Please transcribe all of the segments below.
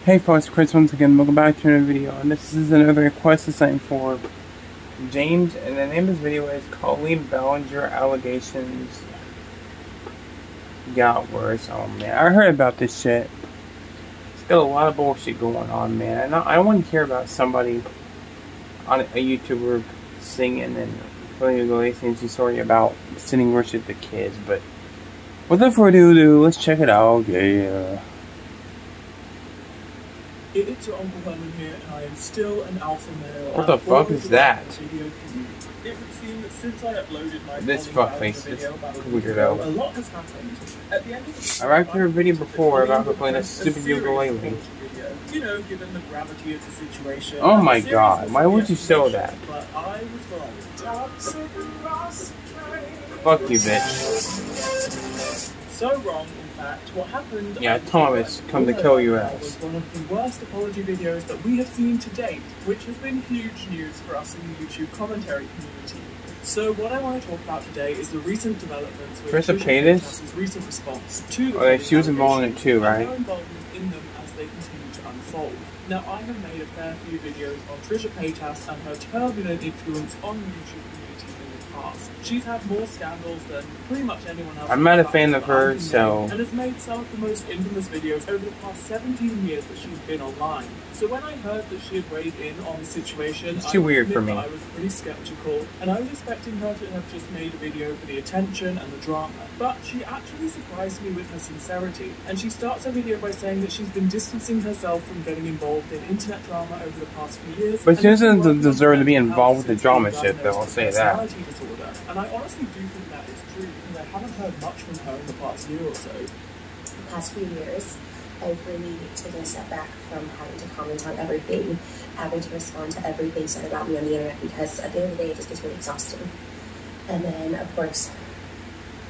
Hey folks, Chris once again, welcome back to another video, and this is another request assigned for James, and the name of this video is Colleen Balenger Allegations Got Worse. Oh man, I heard about this shit. It's got a lot of bullshit going on, man. I don't want to hear about somebody on a YouTuber singing and putting a relationship story about sending worship to kids, but without further ado, let's check it out. Yeah. It's your Uncle Herman here, and I am still an alpha male. What the fuck is that? It would seem that since I uploaded my This fuckface, this weirdo. A lot has happened. At the end of the I reacted to a video before about her playing a stupid ukulele. You know, given the gravity of the situation. Oh my god, why would you show that? But I was wrong. Fuck you, bitch. So wrong, in fact. What happened? Yeah, Thomas, come to kill your ass. Was one of the worst apology videos that we have seen to date, which has been huge news for us in the YouTube commentary community. So what I want to talk about today is the recent developments with Trisha Paytas' recent response to the okay, she was involved in it too, right? Her involvement in them as they continue to unfold. Now, I have made a fair few videos on Trisha Paytas and her turbulent influence on the YouTube community in the past. She's had more scandals than pretty much anyone else. I'm not a fan of her, so... And has made some of the most infamous videos over the past 17 years that she's been online. So when I heard that she had weighed in on the situation, it's too weird for me. I was pretty skeptical, and I was expecting her to have just made a video for the attention and the drama. But she actually surprised me with her sincerity, and she starts her video by saying that she's been distancing herself from getting involved in internet drama over the past few years. But she doesn't deserve to be involved with the drama shit, though, I'll say that. Disorder. And I honestly do think that is true, because I haven't heard much from her in the past year or so. The past few years, I've really taken a step back from having to comment on everything, having to respond to everything said about me on the internet, because at the end of the day, it just gets really exhausting. And then, of course,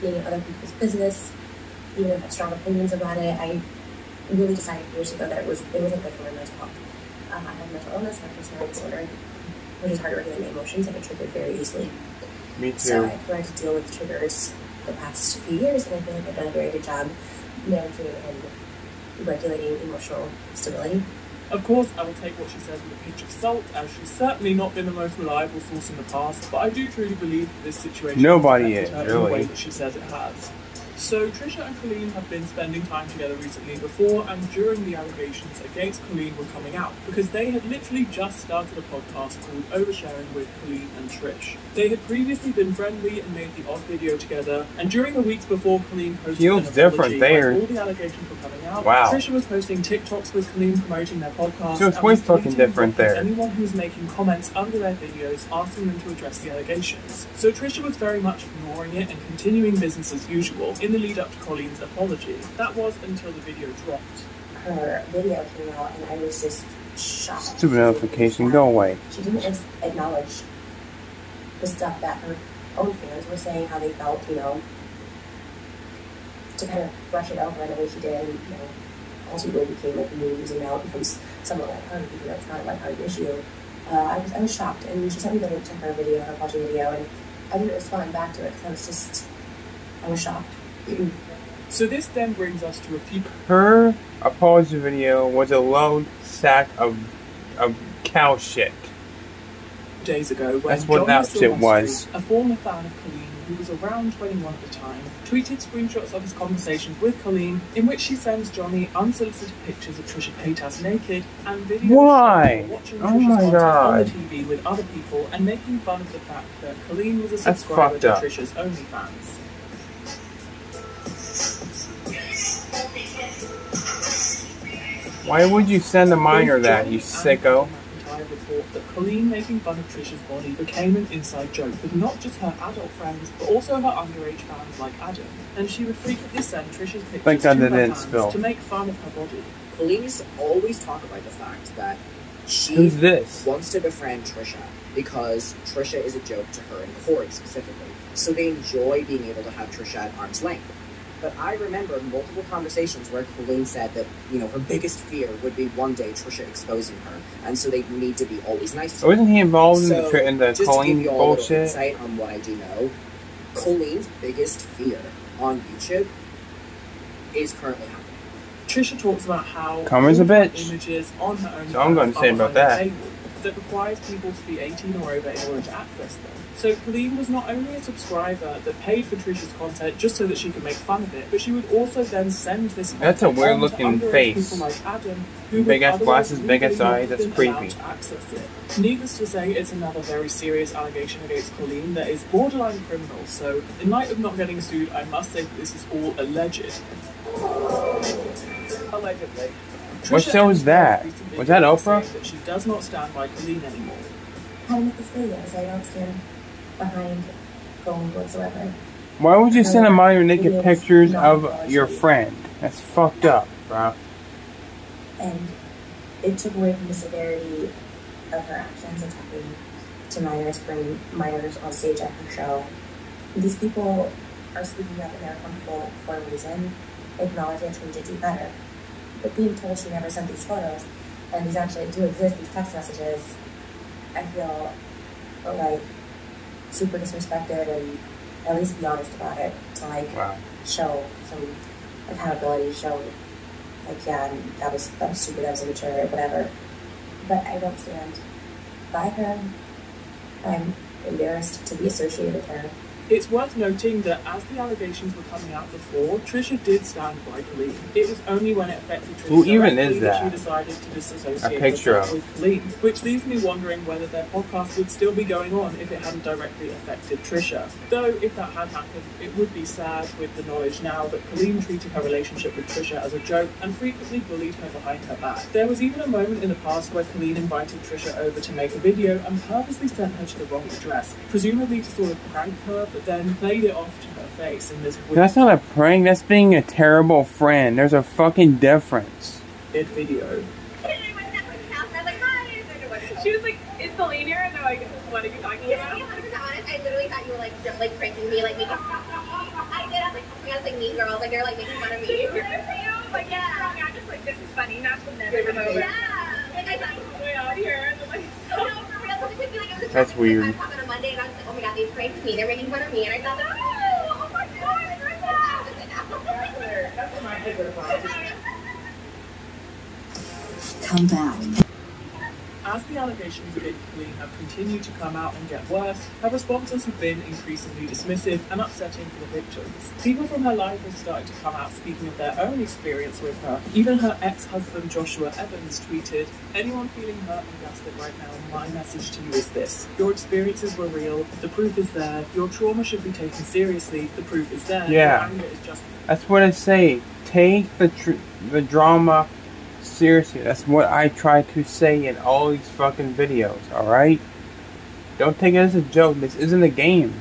being in other people's business, even if I have strong opinions about it, I really decided years ago that it wasn't good for my mental health. I have mental illness, I have personality disorder, which is hard to regulate my emotions. I get triggered very easily. Me too. So I've learned to deal with triggers the past few years, and I feel like I've done a very good job managing and regulating emotional stability. Of course, I will take what she says with a pinch of salt, as she's certainly not been the most reliable source in the past, but I do truly believe that this situation nobody is, her really. in the way that she says it has. So Trisha and Colleen have been spending time together recently before and during the allegations against Colleen were coming out, because they had literally just started a podcast called Oversharing with Colleen and Trish. They had previously been friendly and made the odd video together, and during the weeks before Colleen posted an apology, when all the allegations were coming out, wow. Trisha was posting TikToks with Colleen promoting their podcast. So it's way fucking different there. Anyone who was making comments under their videos asking them to address the allegations. So Trisha was very much ignoring it and continuing business as usual in the lead up to Colleen's apology. That was until the video dropped. Her video came out and I was just shocked. Stupid notification, go away. She didn't acknowledge the stuff that her own fans were saying, how they felt, you know, to kind of brush it over in the way she did, and, you know, ultimately became like the news, and now it becomes somewhat lighthearted, even though it's not a lighthearted issue. I was shocked, and she sent me the link to her video, her apology video, and I didn't respond back to it because I was shocked. So this then brings us to a few... Her apology video was a lone sack of cow shit. Days ago, when that's what that shit was. A former fan of Colleen, who was around 21 at the time, tweeted screenshots of his conversations with Colleen, in which she sends Johnny unsolicited pictures of Trisha Paytas naked and videos why? of her watching oh my god. on the TV with other people and making fun of the fact that Colleen was a subscriber to Trisha's OnlyFans. Why would you send a minor that, you sicko? Report that Colleen making fun of Trisha's body became an inside joke with not just her adult friends, but also her underage fans like Adam. And she would frequently send Trisha's pictures to her fans to make fun of her body. Colleen used to always talk about the fact that she wants to befriend Trisha because Trisha is a joke to her and Corey specifically. So they enjoy being able to have Trisha at arm's length. But I remember multiple conversations where Colleen said that, you know, her biggest fear would be one day Trisha exposing her, and so they need to be always nice to her. Wasn't he involved in the just Colleen to give you all bullshit? A little insight on what I do know, Colleen's biggest fear on YouTube is currently happening. Trisha talks about how Karma's a bitch. images on her own So I'm going to say about that. That requires people to be 18 or over in order to access them. So Colleen was not only a subscriber that paid for Trisha's content just so that she could make fun of it, but she would also then send this content. That's a weird looking face. People like Adam, who big ass glasses, big ass eyes. That's creepy. To access it. Needless to say, it's another very serious allegation against Colleen that is borderline criminal. So, in light of not getting sued, I must say that this is all alleged. Allegedly. What show is that? Was that Oprah? That she does not stand by Colleen anymore. How to make this video is I don't stand behind Colleen whatsoever. Why would you send them all your naked pictures of your friend? That's fucked up, bro. And it took away from the severity of her actions attacking to minors, bringing minors on stage at her show. These people are speaking up and they're comfortable for a reason, acknowledging and trying to do better. But being told she never sent these photos, and these actually do exist, these text messages, I feel like super disrespected, and at least be honest about it to show some accountability, show yeah, that was stupid, that was immature, whatever. But I don't stand by her. I'm embarrassed to be associated with her. It's worth noting that as the allegations were coming out before, Trisha did stand by Colleen. It was only when it affected Trisha Who even is that she decided to disassociate herself with Colleen, which leaves me wondering whether their podcast would still be going on if it hadn't directly affected Trisha. Though, if that had happened, it would be sad with the knowledge now that Colleen treated her relationship with Trisha as a joke and frequently bullied her behind her back. There was even a moment in the past where Colleen invited Trisha over to make a video and purposely sent her to the wrong address, presumably to sort of prank her, but then played it off to her face in this weird... That's not a prank, that's being a terrible friend. There's a fucking difference. Video. She was like, is Colleen here? And they're like, what are you talking about? To be 100% honest, I literally thought you were like pranking me, like making... I did, I was like mean girls, like they're like making fun of me. Like, yeah. I'm just like, this is funny, not to never come over. Yeah. Like I thought you were way out here. And like, no, for real, because it took me like it was That's weird. 5 o'clock on a Monday, and I was like, oh my god, they pranked me, they're making fun of me, and I thought, oh my god, I heard that. that's what my head would have Come back. As the allegations against Colleen have continued to come out and get worse, her responses have been increasingly dismissive and upsetting for the victims. People from her life have started to come out speaking of their own experience with her. Even her ex-husband Joshua Evans tweeted, "Anyone feeling hurt and gaslit right now, my message to you is this. Your experiences were real, the proof is there, your trauma should be taken seriously, the proof is there, Yeah. your anger is just..." That's what I say. Take the drama seriously. That's what I try to say in all these fucking videos, alright? Don't take it as a joke. This isn't a game.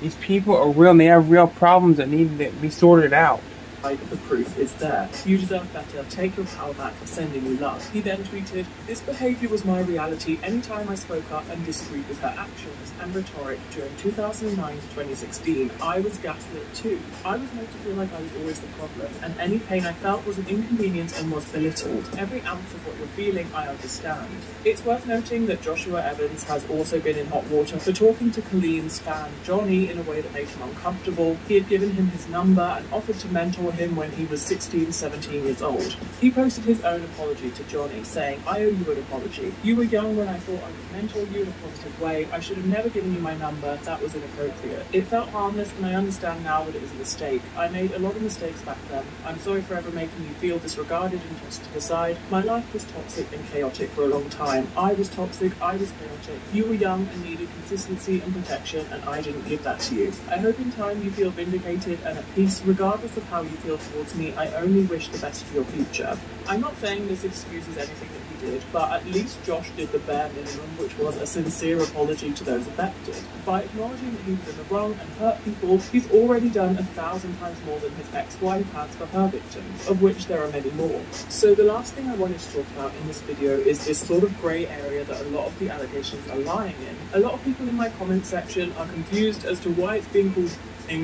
These people are real and they have real problems that need to be sorted out. The proof is there. You deserve better. Take your power back. Sending you love. He then tweeted, "This behaviour was my reality anytime I spoke up and disagreed with her actions and rhetoric during 2009 to 2016. I was gaslit too. I was made to feel like I was always the problem, and any pain I felt was an inconvenience and was belittled. Every ounce of what you're feeling, I understand." It's worth noting that Joshua Evans has also been in hot water for talking to Colleen's fan Johnny in a way that made him uncomfortable. He had given him his number and offered to mentor him when he was 16, 17 years old. He posted his own apology to Johnny, saying, "I owe you an apology. You were young when I thought I could mentor you in a positive way. I should have never given you my number. That was inappropriate. It felt harmless, and I understand now that it was a mistake. I made a lot of mistakes back then. I'm sorry for ever making you feel disregarded and tossed to the side. My life was toxic and chaotic for a long time. I was toxic, I was chaotic. You were young and needed consistency and protection, and I didn't give that to you. I hope in time you feel vindicated and at peace, regardless of how you feel towards me. I only wish the best for your future." I'm not saying this excuses anything that he did, but at least Josh did the bare minimum, which was a sincere apology to those affected. By acknowledging that he was in the wrong and hurt people, he's already done 1,000 times more than his ex-wife has for her victims, of which there are many more. So the last thing I wanted to talk about in this video is this sort of grey area that a lot of the allegations are lying in. A lot of people in my comment section are confused as to why it's being called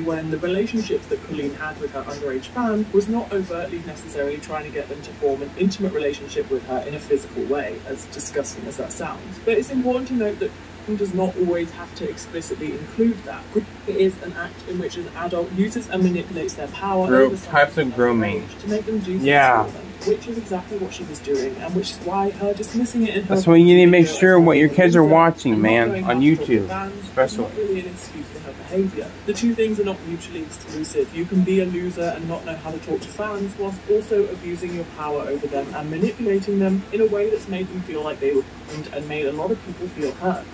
when the relationships that Colleen had with her underage fan was not overtly necessarily trying to get them to form an intimate relationship with her in a physical way, as disgusting as that sounds. But it's important to note that does not always have to explicitly include that. It is an act in which an adult uses and manipulates their power over types of grooming to make them do things for them, which is exactly what she was doing, and which is why her dismissing it in her... That's why you need to make sure what your kids are watching, man, on YouTube, especially. Not really an excuse for her behaviour. The two things are not mutually exclusive. You can be a loser and not know how to talk to fans, whilst also abusing your power over them and manipulating them in a way that's made them feel like they were groomed and made a lot of people feel hurt.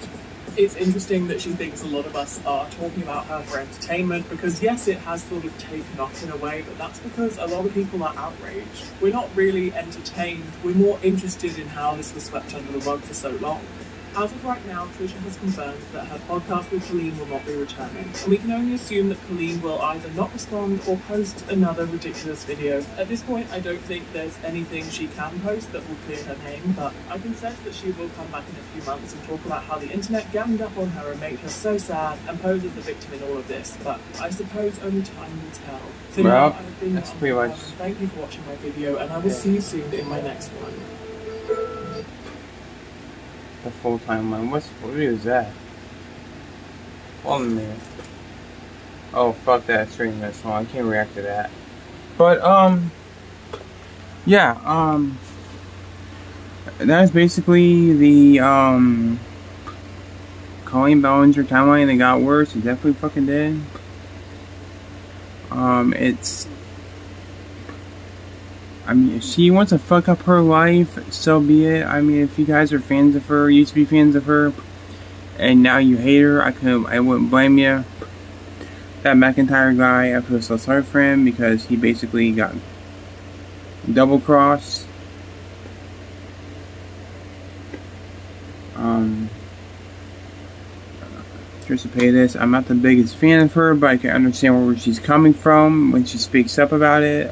It's interesting that she thinks a lot of us are talking about her for entertainment, because yes, it has sort of taken off in a way, but that's because a lot of people are outraged. We're not really entertained, we're more interested in how this was swept under the rug for so long. As of right now, Trisha has confirmed that her podcast with Colleen will not be returning, and we can only assume that Colleen will either not respond or post another ridiculous video. At this point, I don't think there's anything she can post that will clear her name, but I can sense that she will come back in a few months and talk about how the internet ganged up on her and made her so sad and pose as the victim in all of this, but I suppose only time will tell. So well, now I've been that's pretty much... Thank you for watching my video, and I will see you soon in my next one. The full-time one. What video is that? Hold on a minute. Oh, fuck that stream this one. I can't react to that. But, yeah, that's basically the, Colleen Balenger timeline that got worse. It definitely fucking did. I mean, if she wants to fuck up her life, so be it. I mean, if you guys are fans of her, used to be fans of her, and now you hate her, I wouldn't blame you. That McIntyre guy, I feel so sorry for him because he basically got double-crossed. Trisha Paytas, I'm not the biggest fan of her, but I can understand where she's coming from when she speaks up about it.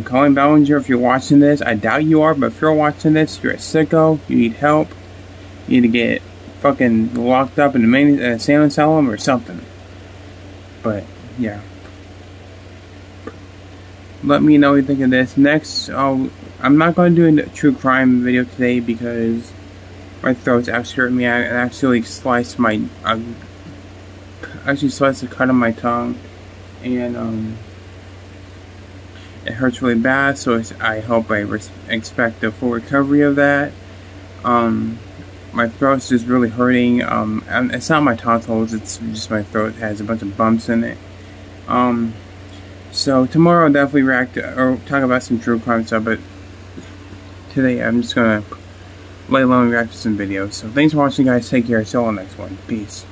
Colleen Balenger, if you're watching this, I doubt you are, but if you're watching this, you're a sicko, you need help, you need to get fucking locked up in the main insane asylum or something. But, yeah. Let me know what you think of this. Next, I'm not going to do a true crime video today because my throat's actually hurting me. I actually sliced my... actually sliced a cut on my tongue, and it hurts really bad, so I hope I expect a full recovery of that. My throat's just really hurting. It's not my tonsils, it's just my throat has a bunch of bumps in it. So tomorrow I'll definitely react to, or talk about some true crime stuff, but today I'm just gonna lay low and react to some videos. So thanks for watching, guys. Take care. See you all next one. Peace.